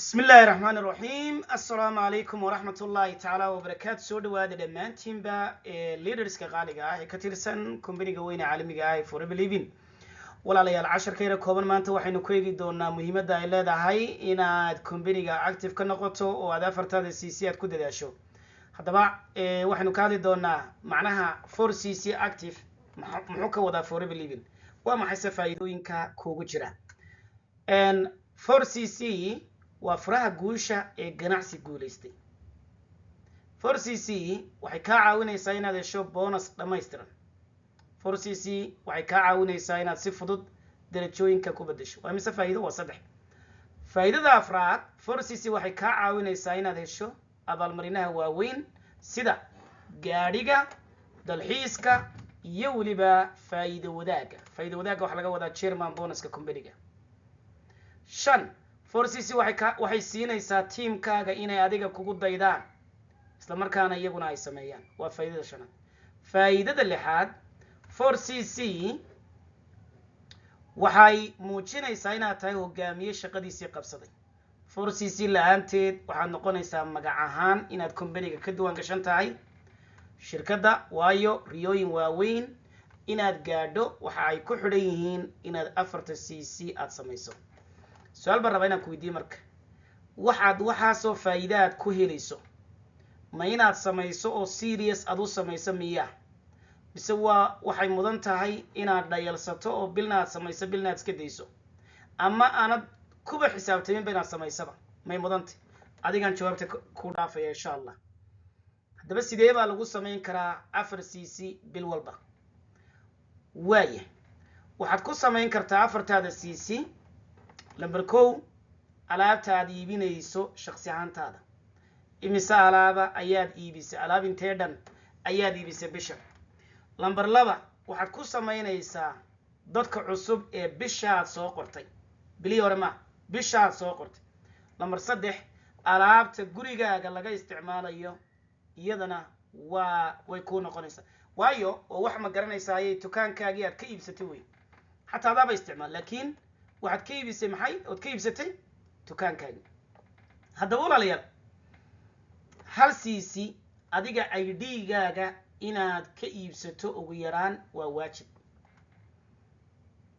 بسم الله الرحمن الرحيم السلام عليكم ورحمة الله تعالى وبركاته سو dhawaada dhamaantiinba leaderska qaaliga ah ee ka tirsan company-ga weyn ee caalamiga ah ee Forever Living walaalayaal casharkayna kooban maanta waxaynu ku eegi doonaa muhiimadda ay leedahay inaad company-ga active ka noqoto oo aad afartaada CC aad ku dadaasho haddaba waxaynu ka hadli doonaa macnaha 4CC active muxuu ka wadaa Forever Living waa maxay faa'iidooyinka kuugu jira 4CC waa furaha guusha ee ganacsi guuleystay 4CC waxay ka caawinaysaa inaad hesho bonus dhameystiran 4CC waxay ka caawinaysaa inaad si fudud darajooyinka ku bedesho waa mise faa'iido waa saddex faa'iidada afraad 4CC waxay ka caawinaysaa inaad hesho abaalmarinaha waaweyn sida gaadhiga dalxiiska iyo waliba faa'iido wadaaga waxa laga wadaa chairman bonuska company-ga 5 4CC waxay siinaysaa teamkaaga inay adiga kugu daydaan isla markaana iyaguna ay sameeyaan waa faa'iidada shanaad faa'iidada lixaad 4CC waxay muujinaysaa inaad tahay hogaamiye shaqadiisii qabsaday 4CC la'aanteed waxaad noqonaysaa magac ahaan inaad company-ga ka duwan gashan tahay shirkadda waayo riyooyin waaweyn inaad gaadho waxa ay ku xidhan yihiin inaad 4CC aad samayso su'aal baan rabaa inaan ku weydiiyo marka waxaasoo faa'iidaad ku helayso ma inaad samayso oo serious aad u samayso miyaa mise waxay mudan tahay inaad dhayalsato oo bilna aad samayso bilna aad iska dayso ama aanad kuba xisaabtamin inaad samaysaba may mudantay adigaan jawaabta ku dhaafaya insha Allah haddaba sidee baa lagu samayn karaa 4CC bil walba waaya waxaad ku samayn kartaa afartaada CC number 1 alaabta aad iibinayso shakhsi ahaantaada imisa alaaba ayaad iibisay alaab intee dhan ayaad iibisay bisha number 2 waxaad ku samaynaysaa dadka cusub ee bisha aad soo qortay bili hore ma bisha aad soo qortay number 3 alaabta gurigaaga laga isticmaalayo iyadana way ku noqonaysaa waayo oo wax ma garanaysaa ay dukaankaagii aad ka iibsatay way hatta adaaba isticmaal laakiin waxaad ka iibisay maxay oo ka iibsatay dukaankaagi haddaba walaalayaal hal CC adiga ID-gaaga inaad ka iibsato ugu yaraan waa waajib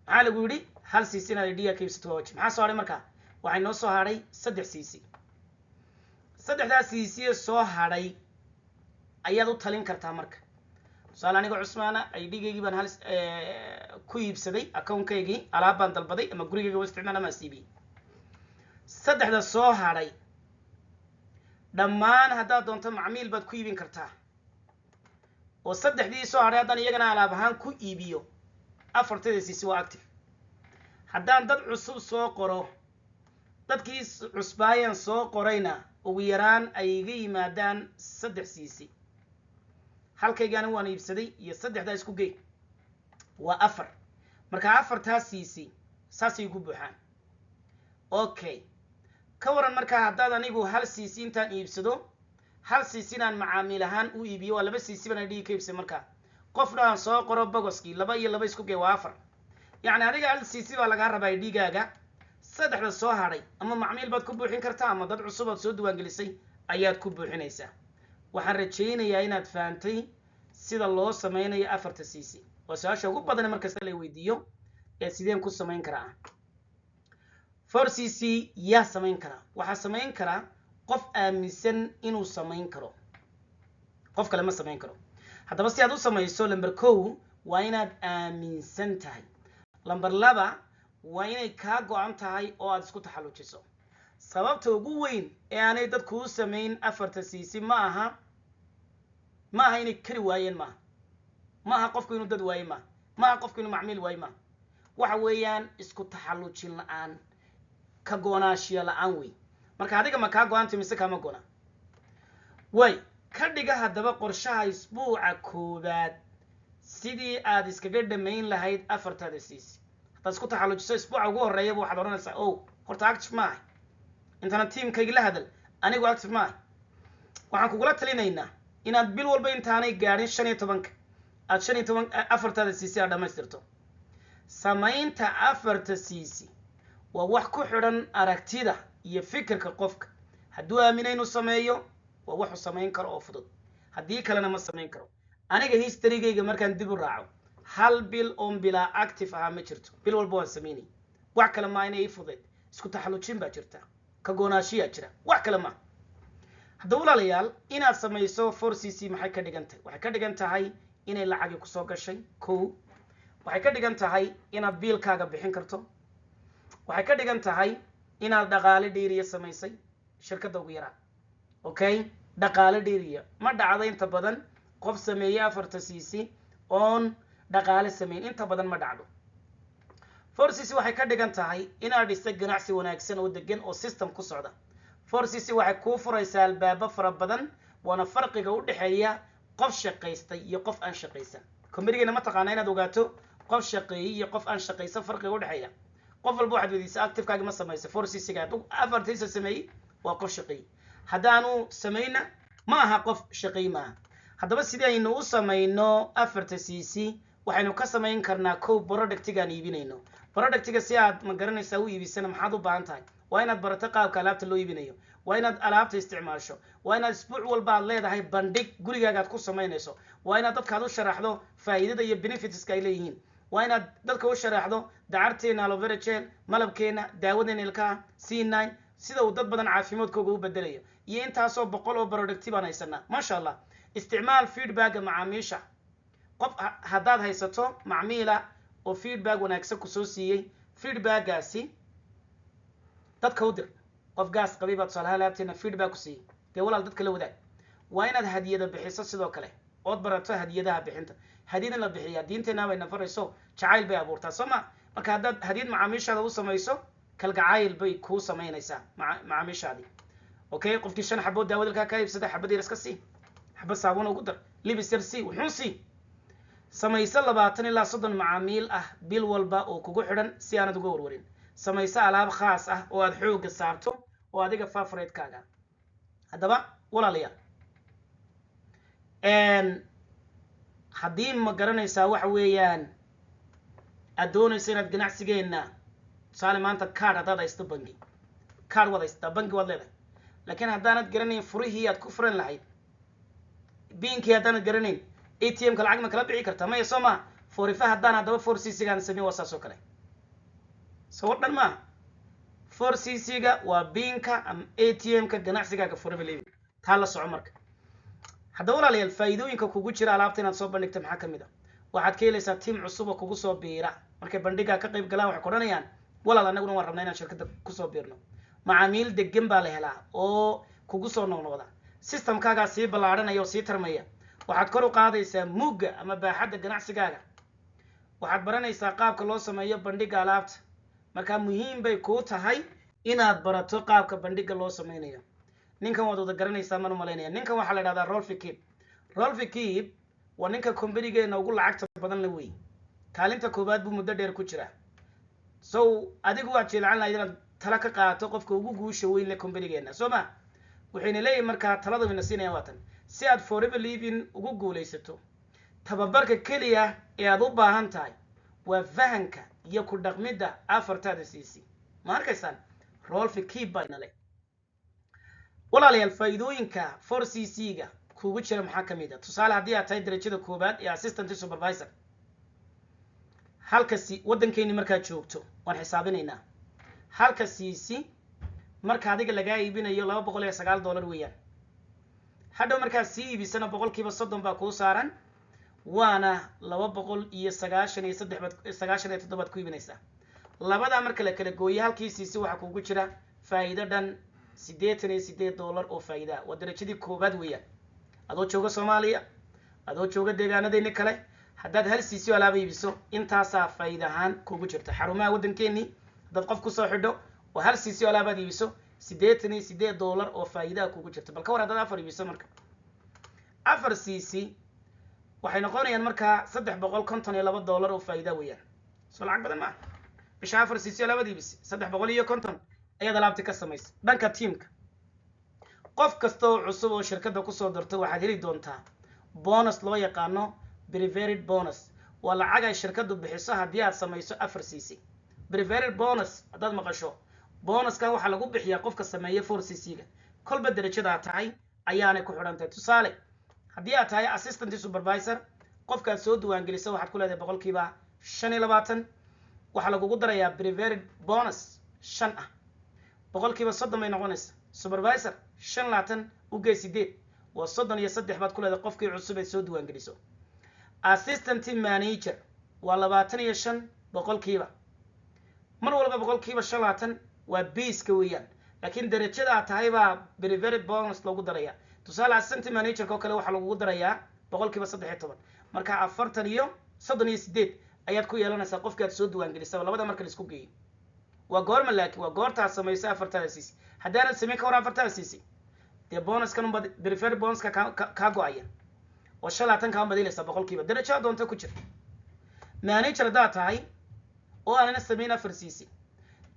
maxaa lagu yidhi hal CC inaad ID-gaaga ka iibsato waa waajib maxaa soo hadhay markaa waxay noo soo hadhay 3 CC saddexdaas CC soo hadhay ayaad u talin kartaa marka tusaale aniga Cusmaana ID-gaygii baan hal ku iibsaday account-kaygii alaab baan dalbaday ama gurigayga waa isticmaal ama CB saddexda soo hadhay dhammaan haddaad doonto macmiil baad ku iibin kartaa oo saddexdii soo hadhay haddaan iyagana alaab ahaan ku iibiyo afartada CC waa active haddaan dad cusub soo qoro dadkii cusbaayan soo qorayna ugu yaraan ay iga yimaadaan 3 CC halkaygana waan iibsaday iyo saddexda isku geey waa 4 marka afarta CC saasay ugu buuxaan okay ka waran marka haddaad anigu hal CC intaan iibsado hal CC inaan macaamiil ahaan u iibiyo waa 2 CC baan ID ka iibsay marka qofna aan soo qoro bogoskii 2 iyo 2 isku geey waa 4 yani adiga hal CC baa laga rabaa ID-gaaga saddexda soo hadhay ama macmiil baad ku buuxin kartaa ama dad cusub aad soo diiwaan gelisay ayaad ku buuxinaysaa waxaan rajaynayaa inaad fahamtay sida loo sameeyo 4CC waa su'aasha ugu badan markasta la weydiiyo ee sideen ku sameyn karaa 4CC yaa sameyn kara waxa sameyn kara qof aaminsan inuu sameyn karo qof kale ma sameyn karo haddaba si aad u sameyso number 1 waa inaad aaminsan tahay number 2 waa inay ka go'an tahay oo aad isku taxallujiso sababta ugu weyn ee aanay dadku u sameyn 4CC ma aha inay kari waayeen ma aha qofku inuu dad waaye ma aha qofku inuu macmiil waaye ma waxa weeyaan isku taxallujin la'aan ka go'naanshiyo la'aan way marka adiga ma ka go'antay mise kama go'na way ka dhiga haddaba qorshaha isbuuca koobaad sidii aad iskaga dhameyn lahayd afartada CC haddaad isku taxallujiso isbuuca ugu horeeya waxaad oranaysaa horta active ma intana teamkayga la hadal anigu active ma waxaan kugula talinaynaa inaad bil walba intaanay gaadhin 15 aad 15 afartada CC aad dhamaystirto samaynta 4CC waa wax ku xidhan aragtida iyo fikirka qofka hadduu aaminay inuu sameeyo waa wuxuu samayn karo oo fudud haddii kalena ma samayn karo aniga historygayga markaan dib u raaco hal bil oon bilaa active ahaa ma jirto bil walba waan samaynay wax kale ma inay fudeed isku taxallujin baa jirta ka goonaashiyaa jira wax kale ma hadda walaalayaal inaad samayso 4cc maxay ka dhigan tahay waxay ka dhigan tahay inay lacagi ku soo gashay kow waxay ka dhigan tahay inaad biilkaaga bixin karto waxay ka dhigan tahay inaad dhaqaale dheeriya samaysay shirkadda ugu yaraa okay dhaqaale dheeriya ma dhacdo inta badan qof sameeyay 4cc oon dhaqaale sameyn inta badan ma dhacdo 4cc waxay ka dhigan tahay inaad dhisay ganacsi wanaagsan oo degan oo system ku socda 4cc waxay kuu furaysaa albaabo fara badan waana farqiga u dhexeeya qof shaqaystay iyo qof aan shaqaysan komerigeena ma taqaana inaad ogaato qof shaqeeyay iyo qof aan shaqaysan farqiga u dhexeeya qof walba waxaad weydiisay active-kaaga ma samaysay 4cc-ga hadduu 4cc sameeyey waa qof shaqeeyey haddaanu samayna ma aha qof shaqeey maaha haddaba sidii aynu u samayno 4cc waxaynu ka samayn karnaa kow productigaan iibinayno productiga si aad ma garanaysaa u iibisana maxaad u baahan tahay waa inaad barato qaabka alaabta loo iibinayo waa inaad alaabta isticmaasho waa inaad isbuuc walba aad leedahay bandhig gurigaaga aad ku samaynayso waa inaad dadkaad u sharaxdo faa'iidada iyo benefitska ay leeyihiin waa inaad dadka u sharaxdo dacarteena aloe vera gel malabkeena daawadeena ilkaha C9 sida uu dad badan caafimaadkooga u bedelayo iyo intaasoo boqol oo productive baan haysanaa maasha allah isticmaal feedbacka macaamiisha qof haddaad haysato macmiila oo feedback wanaagsan ku soo siiyey feedbackgaasi dadka u dir qof gaas qabay baad tusaalaha laabteena feedback ku siiyey dee walaal dadka la wadaag waa inaad hadiyada bixiso sidoo kale ood barato hadiyadaha bixinta hadiyad in la bixiya diinteena bay nafarayso jacayl bay abuurtaa soo ma marka haddaad hadiyad macaamiishaada u samayso kalgacayl bay kuu samaynaysaa macaamiishaadii okay qofkii 5 xabood daawadalkaa ka iibsada xabad yar iska sii xabad saabuun ugu dar libis yar sii wuxuu sii samayso 20 ilaa 30 macaamiil ah bil walba oo kugu xidhan si aanad uga warwarin samayso alaab khaas ah oo aad xooga saarto oo adiga favorite-kaaga haddaba walaalayaal haddii ma garanaysaa waxa weeyaan aad doonayso inaad ganacsigeena tusaale maanta card haddaad haysto bangi card waad haystaa bangi waad leedahay laakiin haddaanad garanayn furihii aad ku furan lahayd biinkii haddaanad garanayn ATM-ka lacag ma kala bixi kartaa maya soo maa furifa haddaan haddaba 4cc-gaan sameyn waa saas oo kale soo dhan maaha 4cc-ga waa biinka ama ATM-ka ganacsigaaga furiba leeyahay taa la soco marka haddaba walaalayaal faa'iidooyinka kugu jira alaabta inaad soo bandhigto maxaa ka mid ah waxaad ka helaysaa tiim cusub oo kugu soo biira markay bandhigaa ka qayb galaan waxay kodhanayaan walaal annaguna waan rabnaa inaan shirkadda kusoo biirno macaamiil degan baa la helaa oo kugu soo noqnoqda systemkaagaa sii ballaadhanaya oo sii tarmaya waxaad kor u qaadaysaa mugga ama baaxadda ganacsigaaga waxaad baranaysaa qaabka loo sameeyo bandhiga alaabta markaa muhiim bay kuu tahay inaad barato qaabka bandhiga loo sameynayo ninkan waad wada garanaysaa man u malaynaya ninkan waxaa la idhahdaa Rolf Kip waa ninka company-geena ugu lacagta badan la wey kaalinta koobaad buu muddo dheer ku jiraa so adigu waad jeclaan lahayd inaad tala ka qaato qofka ugu guusha weyn le company-geena soo ma waxayna leeyihin markaa talada wayna siinayaan waatan si aad forever living ugu guulaysato tababarka keliya ee aad u baahan tahay waa fahanka iyo ku dhaqmidda 4cc ma arkaysaan Rolf Kip bayna le walaalayaal faa'iidooyinka 4cc-ga kugu jira maxaa ka mid ah tusaale haddii aad tahay darajada koobaad ee assistant supervisor halkasi waddankeeni markaad joogto waan xisaabinaynaa halka cc marka adiga lagaa iibinayo $209 weeyaan hadhow markaad sii iibisana boqolkiiba 30 baa kuu saaran waana 293 baad ku iibinaysaa labadaa marka la kala gooyo halkii cc waxaa kugu jira faa'iido dhan $88 oo faa'iida waa darajadii koobaad weeyaan adoo jooga Soomaaliya adoo jooga deegaanadeena kale haddaad hal cc alaab iibiso intaasaa faa'iido ahaan kugu jirta xarumaha waddankeeni haddaad qof ku soo xidho oo hal cc alaabaad iibiso $88 oo faa'iido kugu jirta bal ka war haddaad 4 iibiso marka 4 cc waxay noqonayaan markaa $352 oo faa'iido weeyaan soo lacag badan ma bisha 4 cc alaabad iibis $350 ayaad alaabta ka samaysay dhanka teamka qof kasta oo cusub oo shirkadda ku soo darto waxaad heli doontaa bonus loo yaqaano preferred bonus waa lacag ay shirkaddu bixiso haddii aad samayso 4cc preferred bonus haddaad maqasho bonuskan waxaa lagu bixiyaa qofka sameeya 4cc-ga kolba darajada aad tahay ayaanay ku xidhan tahay tusaale haddii aad tahay assistant supervisor qofkaad soo diiwaangelisa waxaad ku leedahay boqolkiiba 25 waxaa lagugu darayaa preferred bonus 5 ah boqolkiiba 30 bay noqonaysa supervisor 25 u gee 8 waa 33 baad ku leedahay qofkii cusub ee soo diiwaangeliso assistant manager waa 25 boqolkiiba mar walba boqolkiiba 25 waa base-ka weeyaan laakiin darajada aad tahay baa preferred bonus lagu daraya tusaale assistant manager oo kale waxaa lagugu darayaa boqolkiiba 13 marka 40 iyo 38 ayaad ku yeelanaysaa qofkaad soo diiwaangelisay labada marka la isku geeyo waa goorma laakiin waa goorta sameeyay 4cc hadaan sameey ka hor 4cc de bonus kan preferred bonus ka go'aya oo 25 ka badileysa boqolkiiba darajada doonta ku jirta manager daa tahay oo aan sameeyay 4cc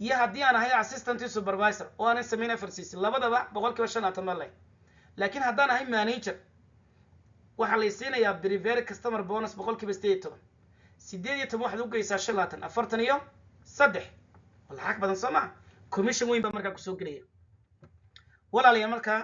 iyo haddii aan ahay assistant supervisor oo aan sameeyay 4cc labadaba boqolkiiba 5 ma leh laakiin haddaan ahay manager waxa la siinayaa preferred customer bonus boqolkiiba 18 waxaad u geysaa 25 40 iyo 3 lacag badan soo ma commission weyn ba markaa ku soo gelaya walaalayaal markaa